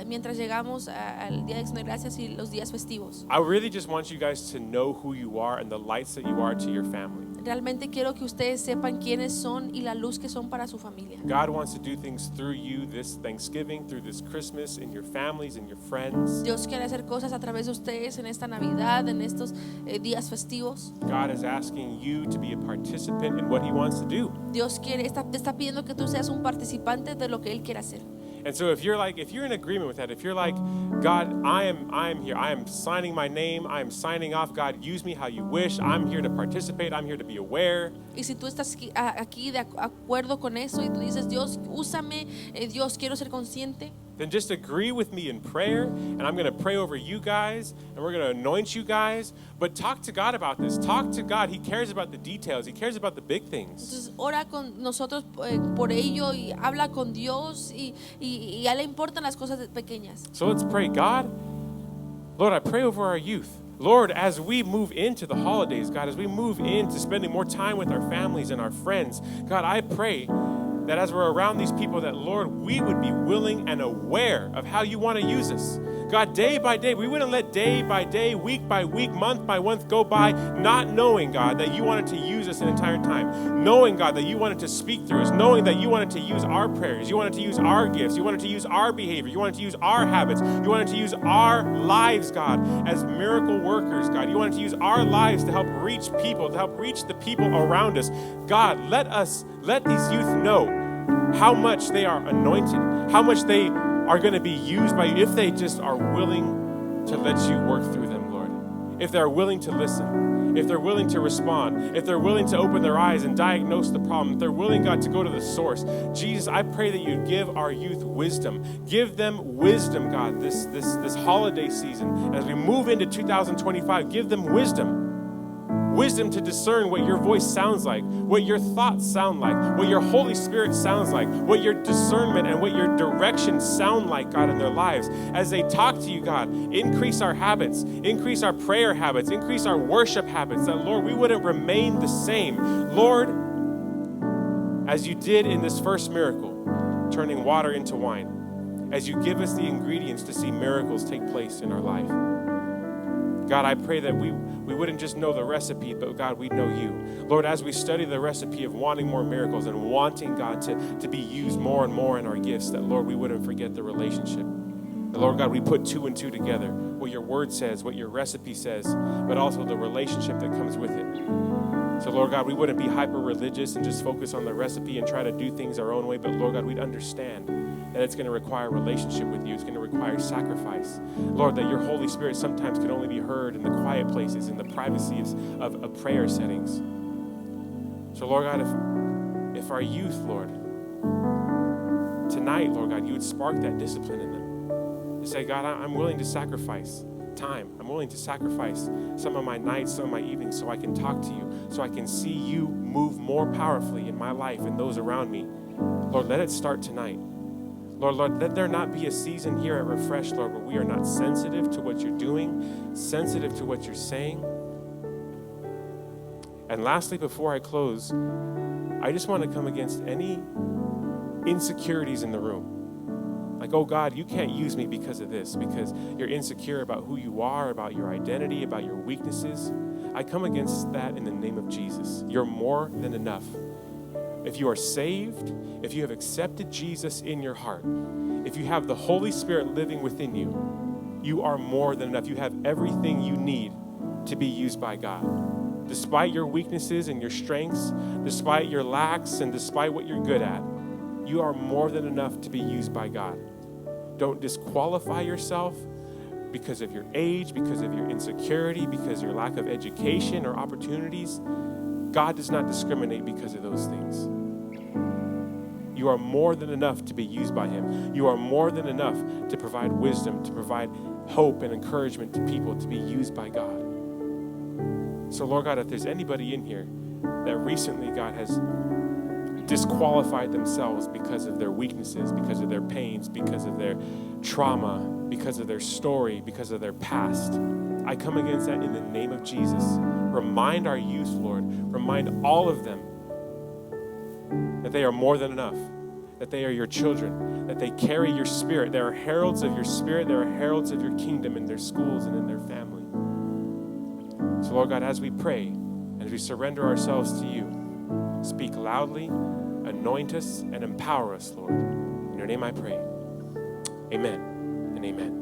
mientras llegamos al Día de Acción de Gracias y los días festivos, I really just want you guys to know who you are and the lights that you are to your family. realmente quiero que ustedes sepan quiénes son y la luz que son para su familia. God wants to do things through you this Thanksgiving, through this Christmas, in your families, in your friends. Dios quiere hacer cosas a través de ustedes en esta Navidad, en estos días festivos. God is asking you to be a participant in what He wants to do. Dios te está pidiendo que tú seas un participante de lo que Él quiere hacer. And so if you're in agreement with that, if you're like, God, I am here. I am signing my name. I am signing off. God, use me how you wish. I'm here to participate. I'm here to be aware. Y si tú estás aquí de acuerdo con eso y tú dices, Dios, úsame, Dios, quiero ser consciente, Then just agree with me in prayer, and I'm going to pray over you guys, and we're going to anoint you guys. But talk to God about this. Talk to God. He cares about the details. He cares about the big things. entonces ora con nosotros por ello y habla con Dios y a él le importan las cosas pequeñas. So let's pray. God, Lord, I pray over our youth. Lord, as we move into the holidays, God, as we move into spending more time with our families and our friends, God, I pray that as we're around these people, that, Lord, we would be willing and aware of how you want to use us. God, day by day, we wouldn't let day by day, week by week, month by month go by, not knowing, God, that you wanted to use us an entire time. Knowing, God, that you wanted to speak through us. Knowing that you wanted to use our prayers. You wanted to use our gifts. You wanted to use our behavior. You wanted to use our habits. You wanted to use our lives, God, as miracle workers, God. You wanted to use our lives to help reach people, to help reach the people around us. God, let these youth know how much they are anointed, how much they are going to be used by you if they just are willing to let you work through them, Lord. If they're willing to listen, if they're willing to respond, if they're willing to open their eyes and diagnose the problem, if they're willing, God, to go to the source. Jesus, I pray that you give our youth wisdom. Give them wisdom, God, this holiday season. As we move into 2025, give them wisdom. Wisdom to discern what your voice sounds like, what your thoughts sound like, what your Holy Spirit sounds like, what your discernment and what your direction sound like, God, in their lives. As they talk to you, God, increase our habits, increase our prayer habits, increase our worship habits, that, Lord, we wouldn't remain the same. Lord, as you did in this first miracle, turning water into wine, as you give us the ingredients to see miracles take place in our life. God, I pray that we wouldn't just know the recipe, but God, we'd know you. Lord, as we study the recipe of wanting more miracles and wanting, God, to be used more and more in our gifts, that, Lord, we wouldn't forget the relationship. And Lord God, we put two and two together, what your word says, what your recipe says, but also the relationship that comes with it. So, Lord God, we wouldn't be hyper-religious and just focus on the recipe and try to do things our own way, but, Lord God, we'd understand that it's going to require relationship with you. It's going to require sacrifice. Lord, that your Holy Spirit sometimes can only be heard in the quiet places, in the privacy of prayer settings. So, Lord God, if our youth, Lord, tonight, Lord God, you would spark that discipline in them. To say, God, I'm willing to sacrifice time. I'm willing to sacrifice some of my nights, some of my evenings, so I can talk to you, so I can see you move more powerfully in my life and those around me. Lord, let it start tonight. Lord, let there not be a season here at Refresh, Lord, where we are not sensitive to what you're doing, sensitive to what you're saying. And lastly, before I close, I just want to come against any insecurities in the room. Like, oh God, you can't use me because of this, because you're insecure about who you are, about your identity, about your weaknesses. I come against that in the name of Jesus. You're more than enough. If you are saved, if you have accepted Jesus in your heart, if you have the Holy Spirit living within you, you are more than enough. You have everything you need to be used by God. Despite your weaknesses and your strengths, despite your lacks and despite what you're good at, you are more than enough to be used by God. Don't disqualify yourself because of your age, because of your insecurity, because of your lack of education or opportunities. God does not discriminate because of those things. You are more than enough to be used by Him. You are more than enough to provide wisdom, to provide hope and encouragement to people, to be used by God. So, Lord God, if there's anybody in here that recently, God, has disqualified themselves because of their weaknesses, because of their pains, because of their trauma, because of their story, because of their past, I come against that in the name of Jesus. Remind our youth, Lord, remind all of them that they are more than enough, that they are your children, that they carry your spirit. They are heralds of your spirit. They are heralds of your kingdom in their schools and in their family. So, Lord God, as we pray, as we surrender ourselves to you, speak loudly, anoint us, and empower us, Lord. In your name I pray. Amen and amen.